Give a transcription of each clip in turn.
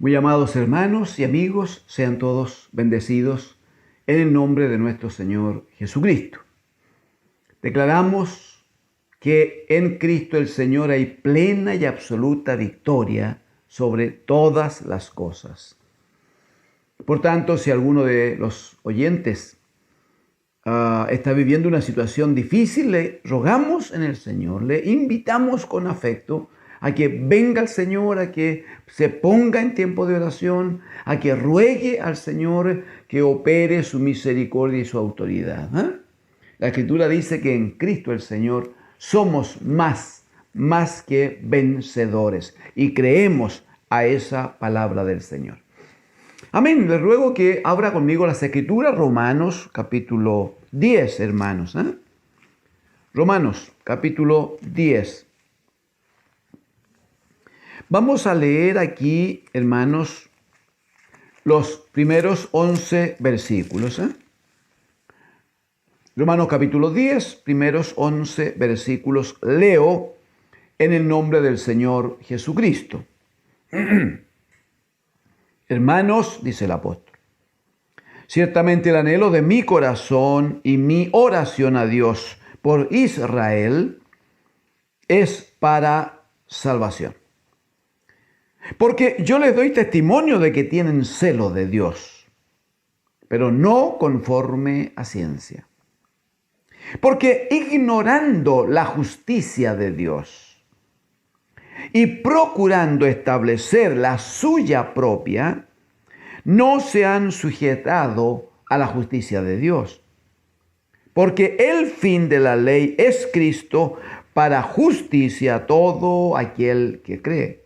Muy amados hermanos y amigos, sean todos bendecidos en el nombre de nuestro Señor Jesucristo. Declaramos que en Cristo el Señor hay plena y absoluta victoria sobre todas las cosas. Por tanto, si alguno de los oyentes está viviendo una situación difícil, le rogamos en el Señor, le invitamos con afecto a que venga el Señor, a que se ponga en tiempo de oración, a que ruegue al Señor que opere su misericordia y su autoridad. La Escritura dice que en Cristo el Señor somos más que vencedores, y creemos a esa palabra del Señor. Amén. Les ruego que abra conmigo las Escrituras, Romanos capítulo 10, hermanos. Romanos capítulo 10. Vamos a leer aquí, hermanos, los primeros 11 versículos. Romanos capítulo 10, primeros 11 versículos. Leo en el nombre del Señor Jesucristo. Hermanos, dice el apóstol, ciertamente el anhelo de mi corazón y mi oración a Dios por Israel es para salvación. Porque yo les doy testimonio de que tienen celo de Dios, pero no conforme a ciencia. Porque ignorando la justicia de Dios y procurando establecer la suya propia, no se han sujetado a la justicia de Dios. Porque el fin de la ley es Cristo para justicia a todo aquel que cree.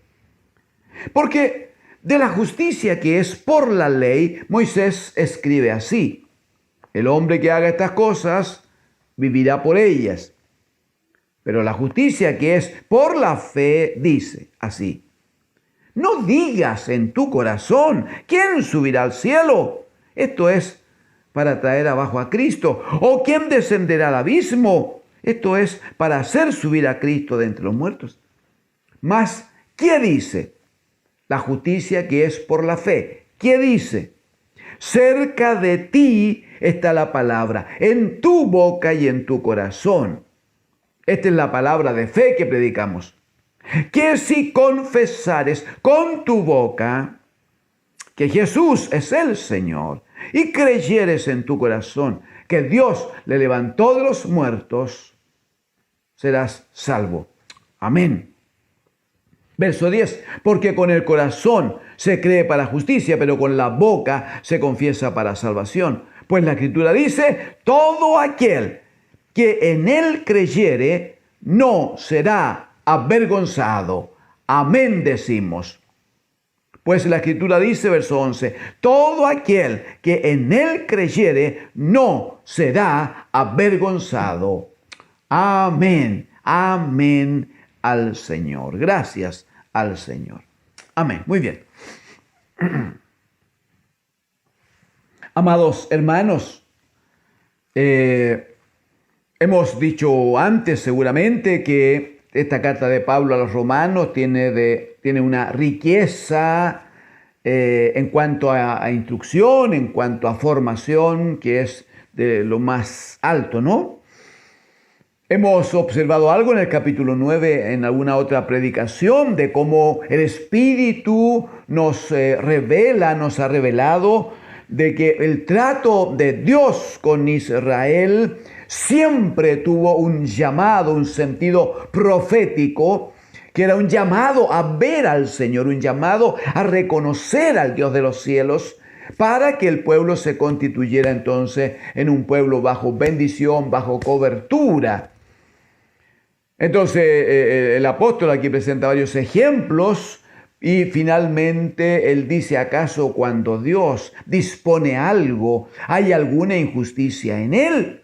Porque de la justicia que es por la ley, Moisés escribe así: el hombre que haga estas cosas vivirá por ellas. Pero la justicia que es por la fe dice así: no digas en tu corazón, ¿quién subirá al cielo? Esto es para traer abajo a Cristo. ¿O quién descenderá al abismo? Esto es para hacer subir a Cristo de entre los muertos. Mas, ¿qué dice? La justicia que es por la fe. ¿Qué dice? Cerca de ti está la palabra, en tu boca y en tu corazón. Esta es la palabra de fe que predicamos. Que si confesares con tu boca que Jesús es el Señor y creyeres en tu corazón que Dios le levantó de los muertos, serás salvo. Amén. Verso 10, porque con el corazón se cree para justicia, pero con la boca se confiesa para salvación. Pues la Escritura dice, todo aquel que en él creyere no será avergonzado. Amén decimos. Pues la Escritura dice, verso 11, todo aquel que en él creyere no será avergonzado. Amén, amén al Señor. Gracias al Señor. Amén. Muy bien. Amados hermanos, hemos dicho antes seguramente que esta carta de Pablo a los romanos tiene una riqueza en cuanto a instrucción, en cuanto a formación, que es de lo más alto, ¿no? Hemos observado algo en el capítulo 9, en alguna otra predicación, de cómo el Espíritu nos revela, nos ha revelado de que el trato de Dios con Israel siempre tuvo un llamado, un sentido profético, que era un llamado a ver al Señor, un llamado a reconocer al Dios de los cielos, para que el pueblo se constituyera entonces en un pueblo bajo bendición, bajo cobertura. Entonces el apóstol aquí presenta varios ejemplos y finalmente él dice, ¿acaso cuando Dios dispone algo, hay alguna injusticia en él?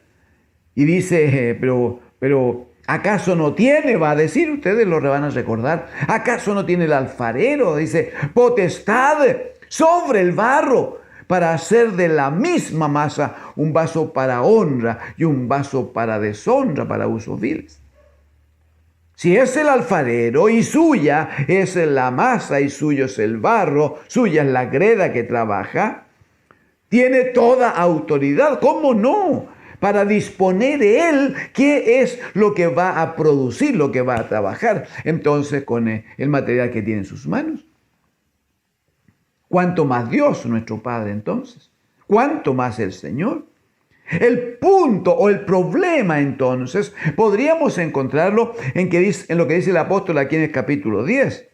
Y dice, pero ¿acaso no tiene? Va a decir, ustedes lo van a recordar, ¿acaso no tiene el alfarero? Dice, potestad sobre el barro para hacer de la misma masa un vaso para honra y un vaso para deshonra, para usos viles. Si es el alfarero y suya es la masa y suyo es el barro, suya es la greda que trabaja, tiene toda autoridad, ¿cómo no? Para disponer de él qué es lo que va a producir, lo que va a trabajar entonces con el material que tiene en sus manos. ¿Cuánto más Dios, nuestro Padre, entonces? ¿Cuánto más el Señor? El punto o el problema, entonces, podríamos encontrarlo en lo que dice el apóstol aquí en el capítulo 10.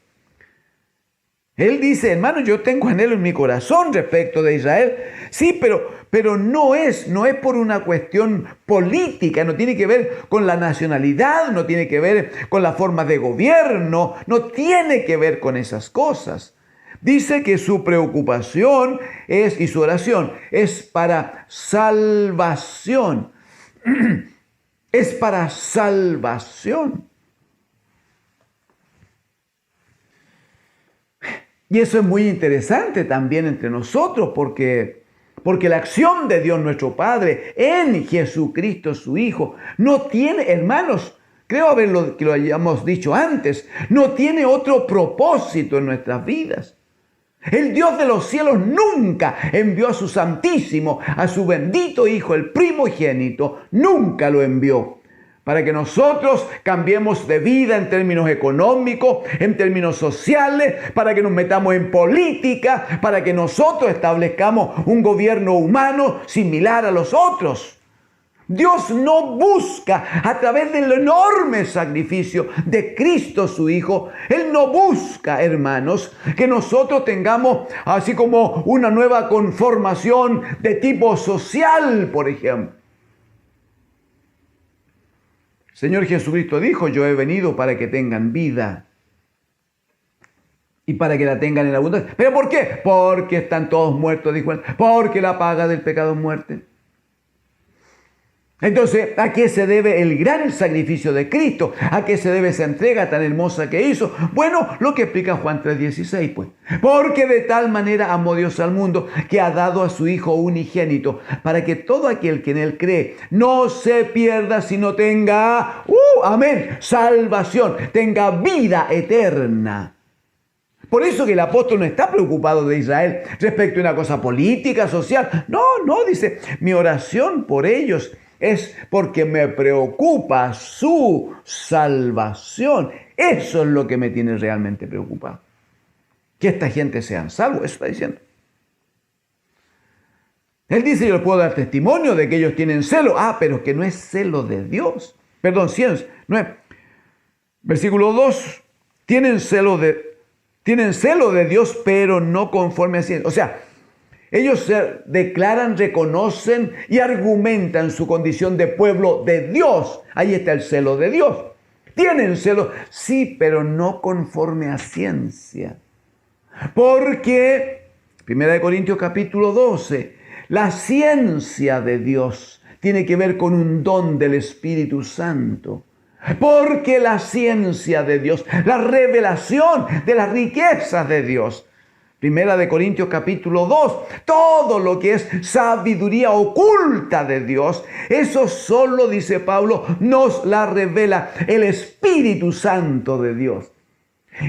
Él dice, hermano, yo tengo anhelo en mi corazón respecto de Israel. Sí, pero no es por una cuestión política, no tiene que ver con la nacionalidad, no tiene que ver con la forma de gobierno, no tiene que ver con esas cosas. Dice que su preocupación y su oración es para salvación. Es para salvación. Y eso es muy interesante también entre nosotros porque la acción de Dios nuestro Padre en Jesucristo su Hijo no tiene, hermanos, creo que lo hayamos dicho antes, no tiene otro propósito en nuestras vidas. El Dios de los cielos nunca envió a su Santísimo, a su bendito Hijo, el primogénito, nunca lo envió para que nosotros cambiemos de vida en términos económicos, en términos sociales, para que nos metamos en política, para que nosotros establezcamos un gobierno humano similar a los otros. Dios no busca a través del enorme sacrificio de Cristo su Hijo. Él no busca, hermanos, que nosotros tengamos así como una nueva conformación de tipo social, por ejemplo. Señor Jesucristo dijo, yo he venido para que tengan vida y para que la tengan en abundancia. ¿Pero por qué? Porque están todos muertos, dijo él. Porque la paga del pecado es muerte. Entonces, ¿a qué se debe el gran sacrificio de Cristo? ¿A qué se debe esa entrega tan hermosa que hizo? Bueno, lo que explica Juan 3:16, pues. Porque de tal manera amó Dios al mundo que ha dado a su Hijo unigénito, para que todo aquel que en él cree no se pierda, sino tenga, amén, salvación, tenga vida eterna. Por eso que el apóstol no está preocupado de Israel respecto a una cosa política, social. No, dice, mi oración por ellos es porque me preocupa su salvación. Eso es lo que me tiene realmente preocupado. Que esta gente sean salvos, eso está diciendo. Él dice, yo les puedo dar testimonio de que ellos tienen celo. Pero que no es celo de Dios. Perdón, 100, no es. Versículo 2, tienen celo de Dios, pero no conforme a ciencia. O sea, ellos se declaran, reconocen y argumentan su condición de pueblo de Dios. Ahí está el celo de Dios. Tienen celo, sí, pero no conforme a ciencia. Porque, 1 Corintios capítulo 12, la ciencia de Dios tiene que ver con un don del Espíritu Santo. Porque la ciencia de Dios, la revelación de las riquezas de Dios, 1 Corintios capítulo 2, todo lo que es sabiduría oculta de Dios, eso solo, dice Pablo, nos la revela el Espíritu Santo de Dios.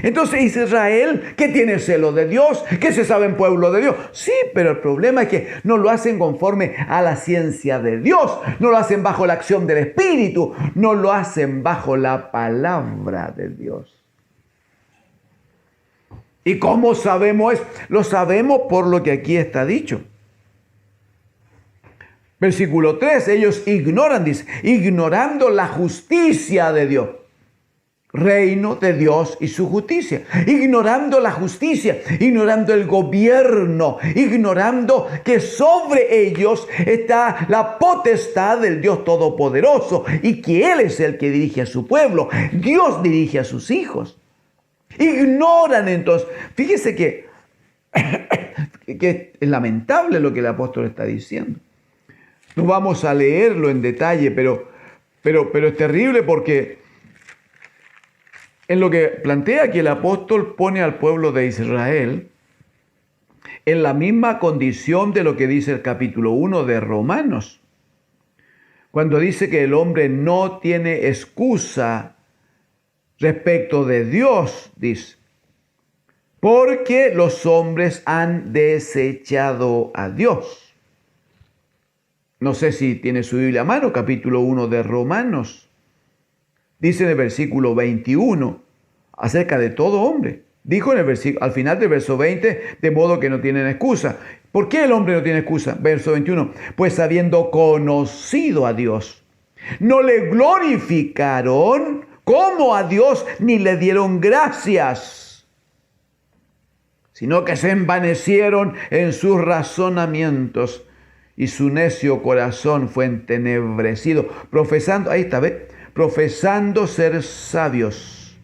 Entonces Israel, que tiene celo de Dios, que se sabe en pueblo de Dios. Sí, pero el problema es que no lo hacen conforme a la ciencia de Dios. No lo hacen bajo la acción del Espíritu. No lo hacen bajo la palabra de Dios. ¿Y cómo sabemos eso? Lo sabemos por lo que aquí está dicho. Versículo 3, ellos ignoran, dice, ignorando la justicia de Dios. Reino de Dios y su justicia. Ignorando la justicia, ignorando el gobierno, ignorando que sobre ellos está la potestad del Dios Todopoderoso y que Él es el que dirige a su pueblo. Dios dirige a sus hijos. Ignoran entonces. Fíjese que es lamentable lo que el apóstol está diciendo. No vamos a leerlo en detalle, pero es terrible porque en lo que plantea aquí el apóstol pone al pueblo de Israel en la misma condición de lo que dice el capítulo 1 de Romanos, cuando dice que el hombre no tiene excusa respecto de Dios, dice, porque los hombres han desechado a Dios. No sé si tiene su Biblia a mano, capítulo 1 de Romanos. Dice en el versículo 21, acerca de todo hombre. Dijo en el al final del verso 20, de modo que no tienen excusa. ¿Por qué el hombre no tiene excusa? Verso 21, pues habiendo conocido a Dios, no le glorificaron como a Dios, ni le dieron gracias, sino que se envanecieron en sus razonamientos y su necio corazón fue entenebrecido, profesando, ahí está, ¿ve? Profesando ser sabios,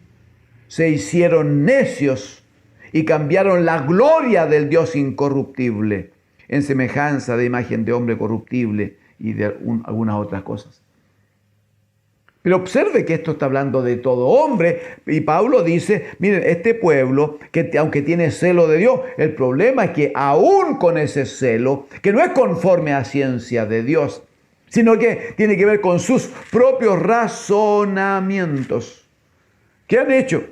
se hicieron necios y cambiaron la gloria del Dios incorruptible en semejanza de imagen de hombre corruptible y de algunas otras cosas. Pero observe que esto está hablando de todo hombre, y Pablo dice, miren, este pueblo, que aunque tiene celo de Dios, el problema es que aún con ese celo, que no es conforme a ciencia de Dios, sino que tiene que ver con sus propios razonamientos. ¿Qué han hecho?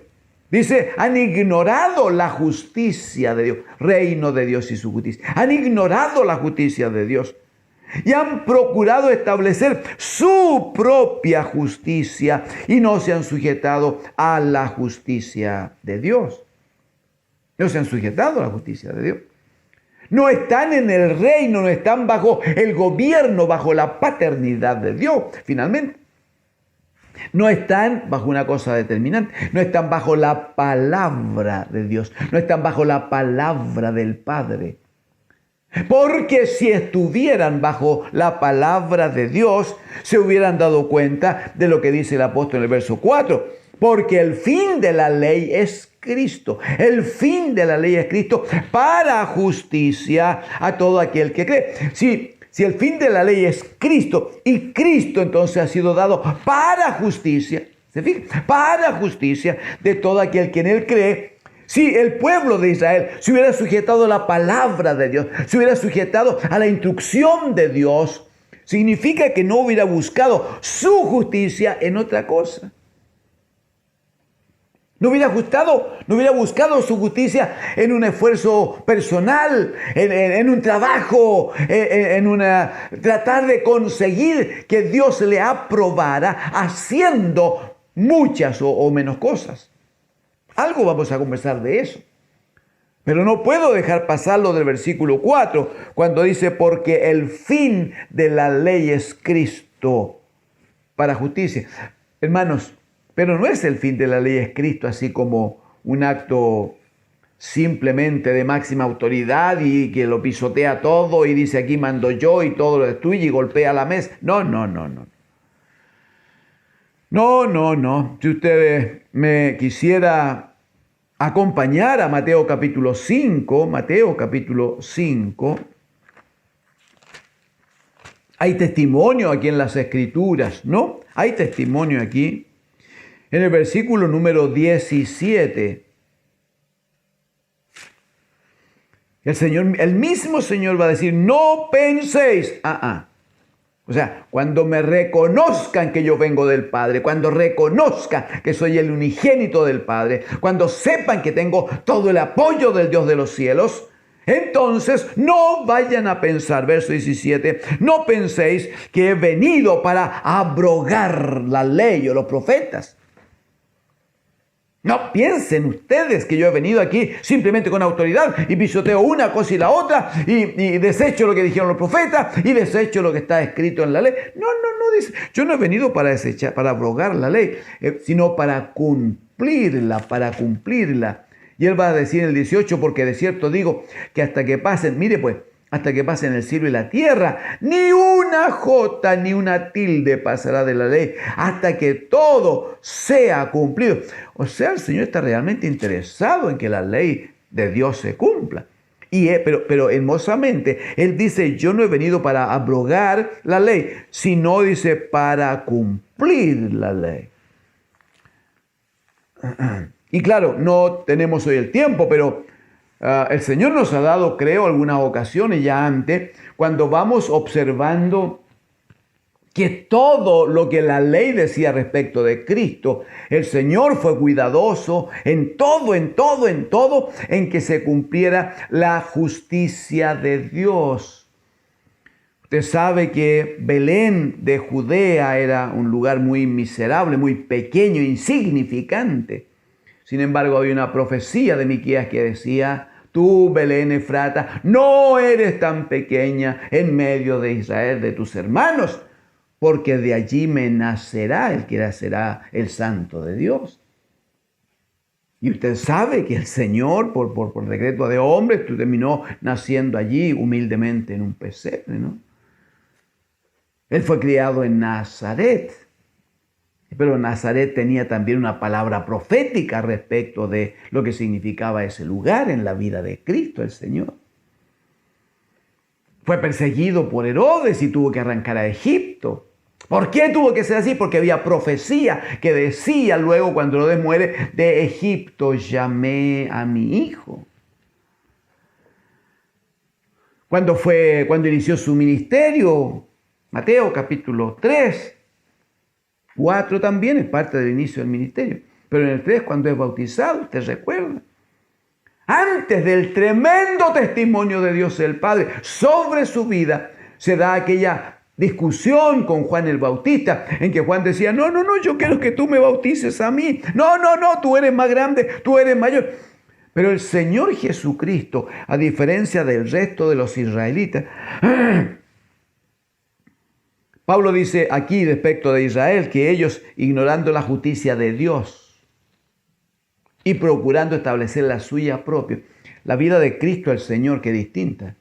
Dice, han ignorado la justicia de Dios, reino de Dios y su justicia. Han ignorado la justicia de Dios. Y han procurado establecer su propia justicia y no se han sujetado a la justicia de Dios. No se han sujetado a la justicia de Dios. No están en el reino, no están bajo el gobierno, bajo la paternidad de Dios, finalmente. No están bajo una cosa determinante, no están bajo la palabra de Dios, no están bajo la palabra del Padre. Porque si estuvieran bajo la palabra de Dios, se hubieran dado cuenta de lo que dice el apóstol en el verso 4. Porque el fin de la ley es Cristo. El fin de la ley es Cristo para justicia a todo aquel que cree. Si el fin de la ley es Cristo y Cristo entonces ha sido dado para justicia, ¿se fijan? Para justicia de todo aquel que en él cree. Si el pueblo de Israel se hubiera sujetado a la palabra de Dios, se hubiera sujetado a la instrucción de Dios, significa que no hubiera buscado su justicia en otra cosa. No hubiera buscado su justicia en un esfuerzo personal, en un trabajo, tratar de conseguir que Dios le aprobara haciendo muchas o menos cosas. Algo vamos a conversar de eso. Pero no puedo dejar pasar lo del versículo 4, cuando dice, porque el fin de la ley es Cristo para justicia. Hermanos, pero no es el fin de la ley es Cristo así como un acto simplemente de máxima autoridad y que lo pisotea todo y dice aquí mando yo y todo lo destruye y golpea la mesa. No. No. Si ustedes me quisiera acompañar a Mateo capítulo 5, hay testimonio aquí en las Escrituras, ¿no? Hay testimonio aquí. En el versículo número 17, el mismo Señor va a decir, no penséis, O sea, cuando me reconozcan que yo vengo del Padre, cuando reconozcan que soy el unigénito del Padre, cuando sepan que tengo todo el apoyo del Dios de los cielos, entonces no vayan a pensar, verso 17, no penséis que he venido para abrogar la ley o los profetas. No piensen ustedes que yo he venido aquí simplemente con autoridad y pisoteo una cosa y la otra y desecho lo que dijeron los profetas y desecho lo que está escrito en la ley. No, dice. Yo no he venido para desechar, para abrogar la ley, sino para cumplirla. Y él va a decir en el 18, porque de cierto digo que hasta que pasen, hasta que pasen el cielo y la tierra, ni una jota ni una tilde pasará de la ley, hasta que todo sea cumplido. O sea, el Señor está realmente interesado en que la ley de Dios se cumpla. Pero hermosamente, Él dice, yo no he venido para abrogar la ley, sino dice, para cumplir la ley. Y claro, no tenemos hoy el tiempo, pero el Señor nos ha dado, creo, algunas ocasiones ya antes, cuando vamos observando que todo lo que la ley decía respecto de Cristo, el Señor fue cuidadoso en todo, en que se cumpliera la justicia de Dios. Usted sabe que Belén de Judea era un lugar muy miserable, muy pequeño, insignificante. Sin embargo, había una profecía de Miqueas que decía: tú, Belén Efrata, no eres tan pequeña en medio de Israel, de tus hermanos, porque de allí me nacerá el que será el Santo de Dios. Y usted sabe que el Señor, por decreto de hombre, terminó naciendo allí humildemente en un pesebre, ¿no? Él fue criado en Nazaret, pero Nazaret tenía también una palabra profética respecto de lo que significaba ese lugar en la vida de Cristo, el Señor. Fue perseguido por Herodes y tuvo que arrancar a Egipto. ¿Por qué tuvo que ser así? Porque había profecía que decía luego, cuando Herodes muere: de Egipto llamé a mi hijo. Cuando inició su ministerio, Mateo capítulo 3, 4 también es parte del inicio del ministerio. Pero en el 3, cuando es bautizado, usted recuerda, antes del tremendo testimonio de Dios el Padre sobre su vida, se da aquella discusión con Juan el Bautista, en que Juan decía: no, yo quiero que tú me bautices a mí. No, tú eres más grande, tú eres mayor. Pero el Señor Jesucristo, a diferencia del resto de los israelitas, Pablo dice aquí respecto de Israel que ellos, ignorando la justicia de Dios y procurando establecer la suya propia, la vida de Cristo el Señor, que es distinta.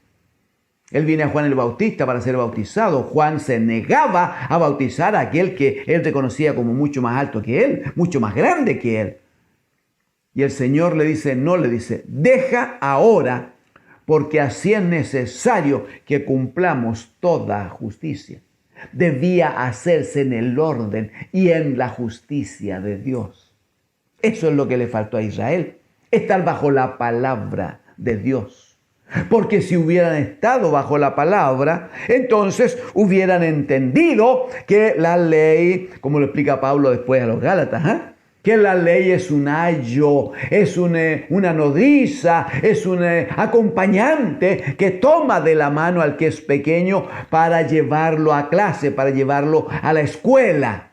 Él viene a Juan el Bautista para ser bautizado. Juan se negaba a bautizar a aquel que él reconocía como mucho más alto que él, mucho más grande que él. Y el Señor le dice, deja ahora, porque así es necesario que cumplamos toda justicia. Debía hacerse en el orden y en la justicia de Dios. Eso es lo que le faltó a Israel, estar bajo la palabra de Dios. Porque si hubieran estado bajo la palabra, entonces hubieran entendido que la ley, como lo explica Pablo después a los Gálatas, que la ley es un ayo, es una nodriza, es un acompañante que toma de la mano al que es pequeño para llevarlo a clase, para llevarlo a la escuela.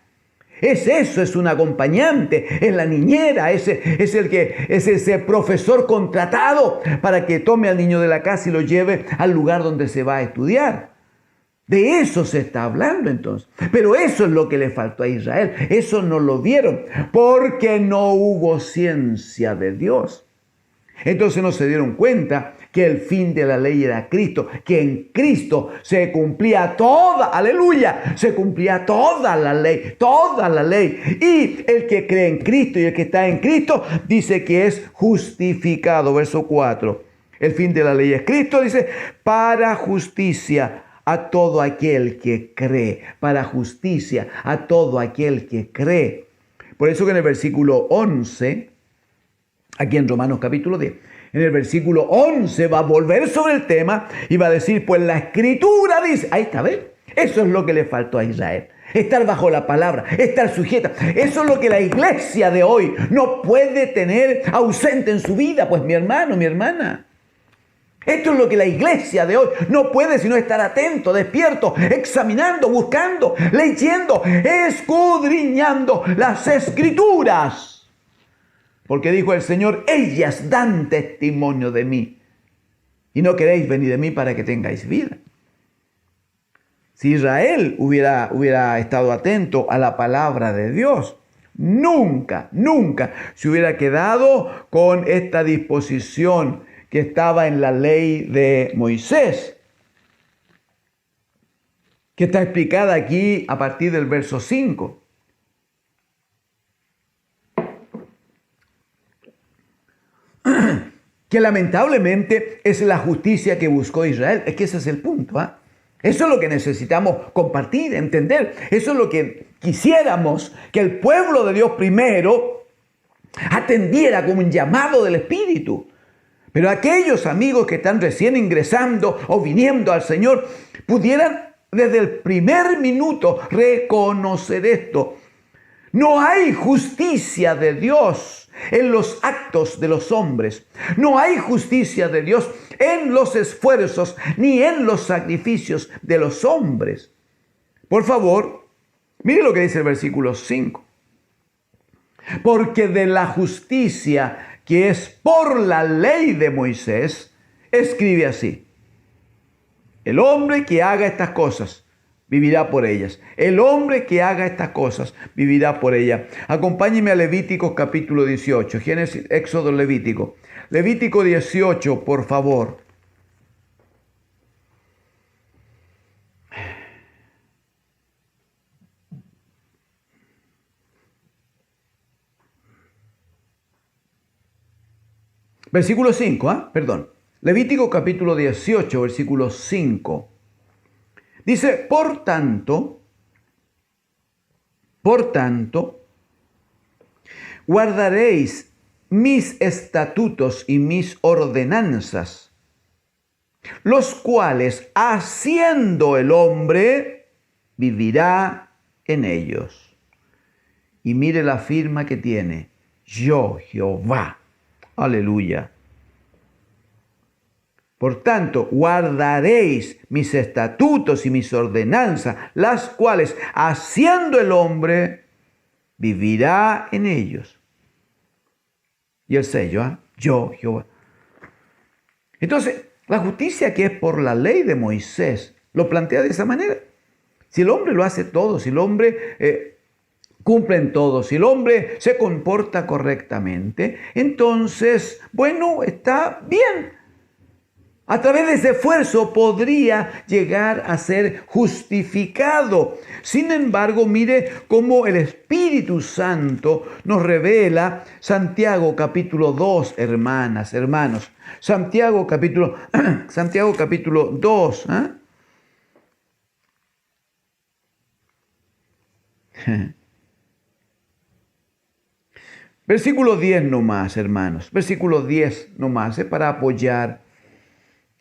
Es eso, es un acompañante, es la niñera, es ese profesor contratado para que tome al niño de la casa y lo lleve al lugar donde se va a estudiar. De eso se está hablando entonces. Pero eso es lo que le faltó a Israel. Eso no lo vieron porque no hubo ciencia de Dios. Entonces no se dieron cuenta que el fin de la ley era Cristo, que en Cristo se cumplía toda, aleluya, se cumplía toda la ley, toda la ley. Y el que cree en Cristo y el que está en Cristo dice que es justificado. Verso 4. El fin de la ley es Cristo, dice, para justicia a todo aquel que cree, para justicia a todo aquel que cree. Por eso que en el versículo 11, aquí en Romanos capítulo 10, en el versículo 11 va a volver sobre el tema y va a decir, pues la Escritura dice, ahí está, ¿ves? Eso es lo que le faltó a Israel. Estar bajo la palabra, estar sujeta. Eso es lo que la iglesia de hoy no puede tener ausente en su vida, pues mi hermano, mi hermana. Esto es lo que la iglesia de hoy no puede sino estar atento, despierto, examinando, buscando, leyendo, escudriñando las Escrituras. Porque dijo el Señor, ellas dan testimonio de mí. Y no queréis venir de mí para que tengáis vida. Si Israel hubiera estado atento a la palabra de Dios, nunca se hubiera quedado con esta disposición que estaba en la ley de Moisés, que está explicada aquí a partir del verso 5. Que lamentablemente es la justicia que buscó Israel. Es que ese es el punto, Eso es lo que necesitamos compartir, entender. Eso es lo que quisiéramos que el pueblo de Dios primero atendiera como un llamado del Espíritu. Pero aquellos amigos que están recién ingresando o viniendo al Señor pudieran desde el primer minuto reconocer esto. No hay justicia de Dios en los actos de los hombres. No hay justicia de Dios en los esfuerzos ni en los sacrificios de los hombres. Por favor, mire lo que dice el versículo 5. Porque de la justicia que es por la ley de Moisés, escribe así: el hombre que haga estas cosas vivirá por ellas. El hombre que haga estas cosas vivirá por ellas. Acompáñeme a Levítico capítulo 18. Génesis, Éxodo, Levítico. Levítico 18, por favor. Versículo 5, perdón. Levítico capítulo 18, versículo 5. Dice, por tanto, guardaréis mis estatutos y mis ordenanzas, los cuales haciendo el hombre vivirá en ellos. Y mire la firma que tiene: yo, Jehová. Aleluya. Por tanto, guardaréis mis estatutos y mis ordenanzas, las cuales, haciendo el hombre, vivirá en ellos. Y el sello, yo, Jehová. Entonces, la justicia que es por la ley de Moisés, lo plantea de esa manera. Si el hombre lo hace todo, si el hombre cumple en todo, si el hombre se comporta correctamente, entonces, bueno, está bien. A través de ese esfuerzo podría llegar a ser justificado. Sin embargo, mire cómo el Espíritu Santo nos revela Santiago capítulo 2, hermanas, hermanos. Santiago capítulo 2. Versículo 10 nomás, hermanos. Versículo 10 nomás, es para apoyar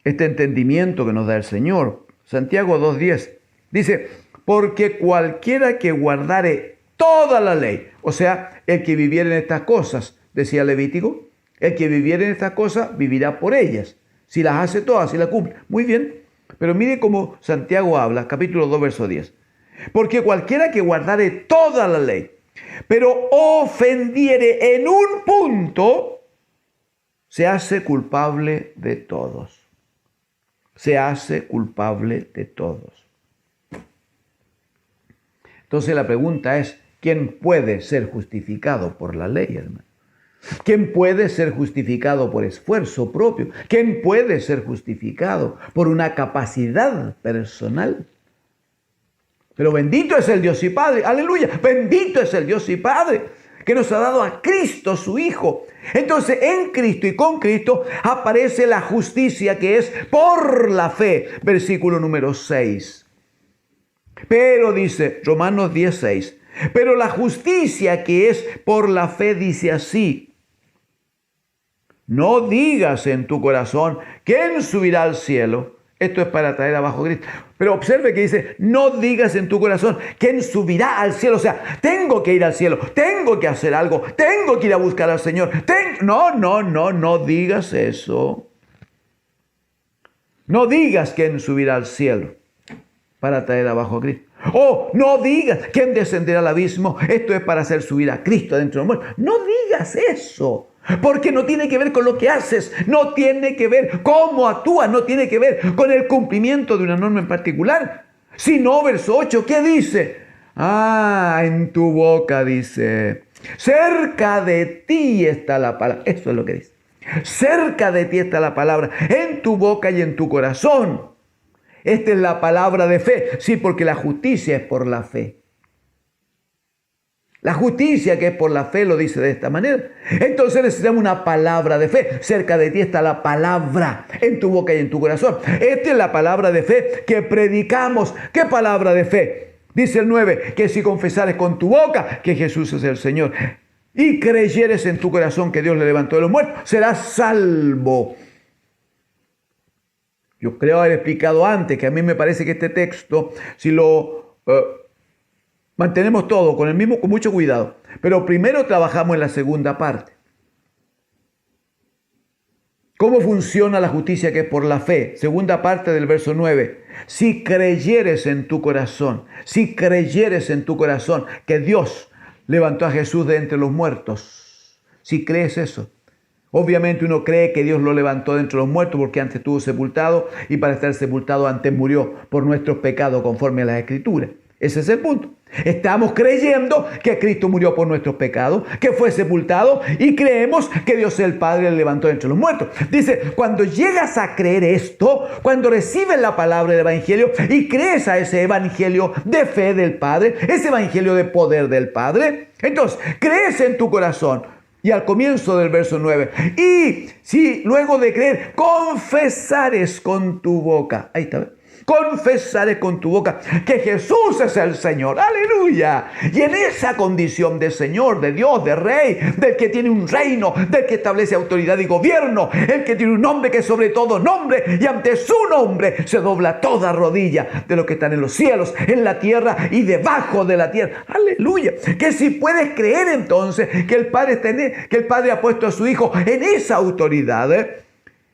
este entendimiento que nos da el Señor. Santiago 2:10 dice, porque cualquiera que guardare toda la ley, o sea, el que viviera en estas cosas, decía Levítico, el que viviera en estas cosas vivirá por ellas. Si las hace todas, si las cumple. Muy bien, pero mire cómo Santiago habla, capítulo 2, verso 10. Porque cualquiera que guardare toda la ley, pero ofendiere en un punto, se hace culpable de todos. Se hace culpable de todos. Entonces la pregunta es, ¿quién puede ser justificado por la ley, hermano? ¿Quién puede ser justificado por esfuerzo propio? ¿Quién puede ser justificado por una capacidad personal? Pero bendito es el Dios y Padre, aleluya, bendito es el Dios y Padre, que nos ha dado a Cristo su Hijo. Entonces en Cristo y con Cristo aparece la justicia que es por la fe. Versículo número 6. Pero dice Romanos 10:6. Pero la justicia que es por la fe dice así: no digas en tu corazón, ¿quién subirá al cielo? Esto es para traer abajo a Cristo. Pero observe que dice, no digas en tu corazón, ¿quién subirá al cielo? O sea, tengo que ir al cielo, tengo que hacer algo, tengo que ir a buscar al Señor. No digas eso. No digas quién subirá al cielo para traer abajo a Cristo. No digas quién descenderá al abismo. Esto es para hacer subir a Cristo dentro de los muertos. No digas eso. Porque no tiene que ver con lo que haces, no tiene que ver cómo actúas, no tiene que ver con el cumplimiento de una norma en particular. Sino, verso 8, ¿qué dice? En tu boca dice, cerca de ti está la palabra. Eso es lo que dice. Cerca de ti está la palabra, en tu boca y en tu corazón. Esta es la palabra de fe. Sí, porque la justicia es por la fe. La justicia que es por la fe lo dice de esta manera. Entonces necesitamos una palabra de fe. Cerca de ti está la palabra, en tu boca y en tu corazón. Esta es la palabra de fe que predicamos. ¿Qué palabra de fe? Dice el 9, que si confesares con tu boca que Jesús es el Señor y creyeres en tu corazón que Dios le levantó de los muertos, serás salvo. Yo creo haber explicado antes que a mí me parece que este texto, si lo mantenemos todo con mucho cuidado, pero primero trabajamos en la segunda parte. ¿Cómo funciona la justicia que es por la fe? Segunda parte del verso 9. Si creyeres en tu corazón que Dios levantó a Jesús de entre los muertos, si crees eso. Obviamente uno cree que Dios lo levantó de entre los muertos porque antes estuvo sepultado y para estar sepultado antes murió por nuestros pecados conforme a las Escrituras. Ese es el punto. Estamos creyendo que Cristo murió por nuestros pecados, que fue sepultado y creemos que Dios el Padre le levantó de entre los muertos. Dice, cuando llegas a creer esto, cuando recibes la palabra del Evangelio y crees a ese Evangelio de fe del Padre, ese Evangelio de poder del Padre, entonces crees en tu corazón. Y al comienzo del verso 9, y si luego de creer confesares con tu boca, ahí está, confesares con tu boca que Jesús es el Señor, aleluya, y en esa condición de Señor, de Dios, de Rey, del que tiene un reino, del que establece autoridad y gobierno, el que tiene un nombre que es sobre todo nombre, y ante su nombre se dobla toda rodilla de los que están en los cielos, en la tierra y debajo de la tierra, aleluya, que si puedes creer entonces que el Padre ha puesto a su Hijo en esa autoridad,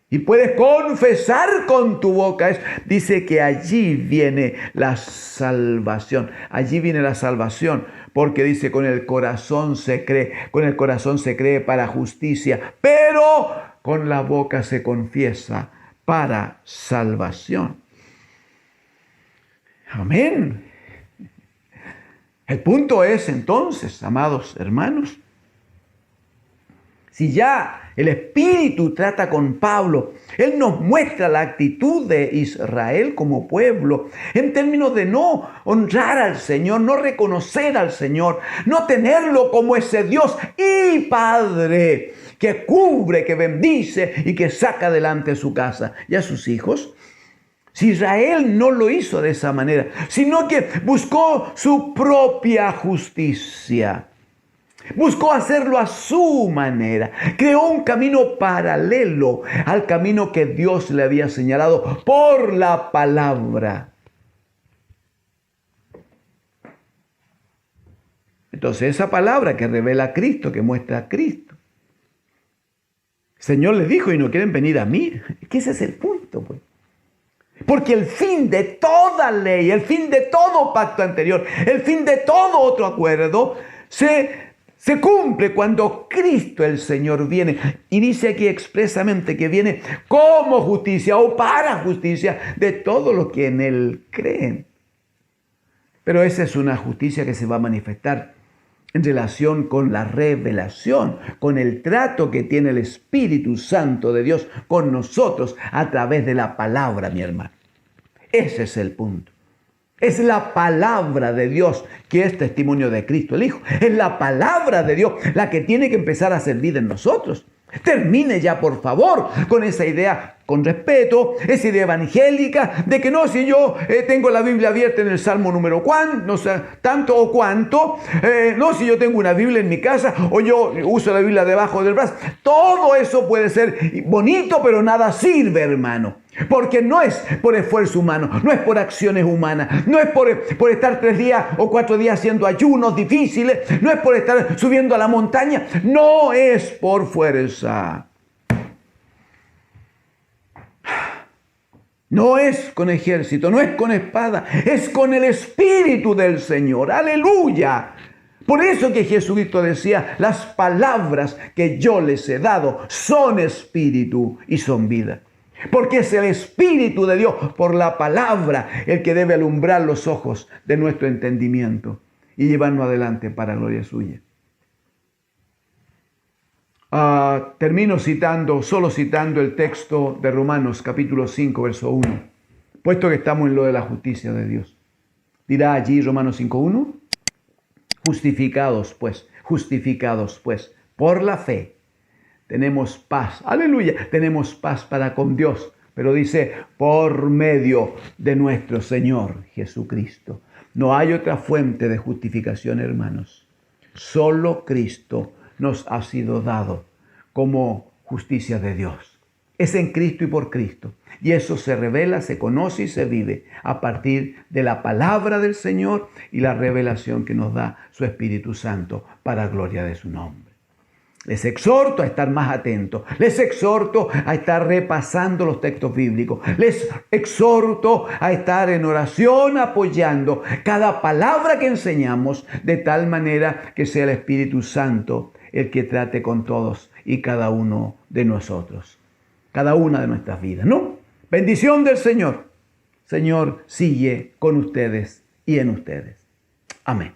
y puedes confesar con tu boca, dice que allí viene la salvación. Allí viene la salvación, porque dice con el corazón se cree para justicia, pero con la boca se confiesa para salvación. Amén. El punto es entonces, amados hermanos, si ya el Espíritu trata con Pablo, él nos muestra la actitud de Israel como pueblo en términos de no honrar al Señor, no reconocer al Señor, no tenerlo como ese Dios y Padre que cubre, que bendice y que saca adelante su casa y a sus hijos. Si Israel no lo hizo de esa manera, sino que buscó su propia justicia, buscó hacerlo a su manera. Creó un camino paralelo al camino que Dios le había señalado por la palabra. Entonces esa palabra que revela a Cristo, que muestra a Cristo. El Señor les dijo, y no quieren venir a mí. Es que ese es el punto, pues. Porque el fin de toda ley, el fin de todo pacto anterior, el fin de todo otro acuerdo, se cumple cuando Cristo el Señor viene. Y dice aquí expresamente que viene como justicia o para justicia de todos los que en Él creen. Pero esa es una justicia que se va a manifestar en relación con la revelación, con el trato que tiene el Espíritu Santo de Dios con nosotros a través de la palabra, mi hermano. Ese es el punto. Es la palabra de Dios que es testimonio de Cristo el Hijo. Es la palabra de Dios la que tiene que empezar a servir en nosotros. Termine ya, por favor, con esa idea, con respeto, esa idea evangélica de que no, si yo tengo la Biblia abierta en el Salmo número no sé, tanto o cuánto, no, si yo tengo una Biblia en mi casa o yo uso la Biblia debajo del brazo. Todo eso puede ser bonito, pero nada sirve, hermano. Porque no es por esfuerzo humano, no es por acciones humanas, no es por estar 3 días o 4 días haciendo ayunos difíciles, no es por estar subiendo a la montaña, no es por fuerza. No es con ejército, no es con espada, es con el Espíritu del Señor. ¡Aleluya! Por eso que Jesucristo decía, las palabras que yo les he dado son espíritu y son vida. Porque es el Espíritu de Dios por la palabra el que debe alumbrar los ojos de nuestro entendimiento y llevarnos adelante para gloria suya. Termino solo citando el texto de Romanos capítulo 5, verso 1, puesto que estamos en lo de la justicia de Dios. Dirá allí Romanos 5:1, justificados pues, por la fe. Tenemos paz, aleluya, tenemos paz para con Dios, pero dice, por medio de nuestro Señor Jesucristo. No hay otra fuente de justificación, hermanos. Solo Cristo nos ha sido dado como justicia de Dios. es en Cristo y por Cristo. Y eso se revela, se conoce y se vive a partir de la palabra del Señor y la revelación que nos da su Espíritu Santo para gloria de su nombre. Les exhorto a estar más atentos. Les exhorto a estar repasando los textos bíblicos. Les exhorto a estar en oración apoyando cada palabra que enseñamos de tal manera que sea el Espíritu Santo el que trate con todos y cada uno de nosotros. Cada una de nuestras vidas, ¿no? Bendición del Señor. Señor, sigue con ustedes y en ustedes. Amén.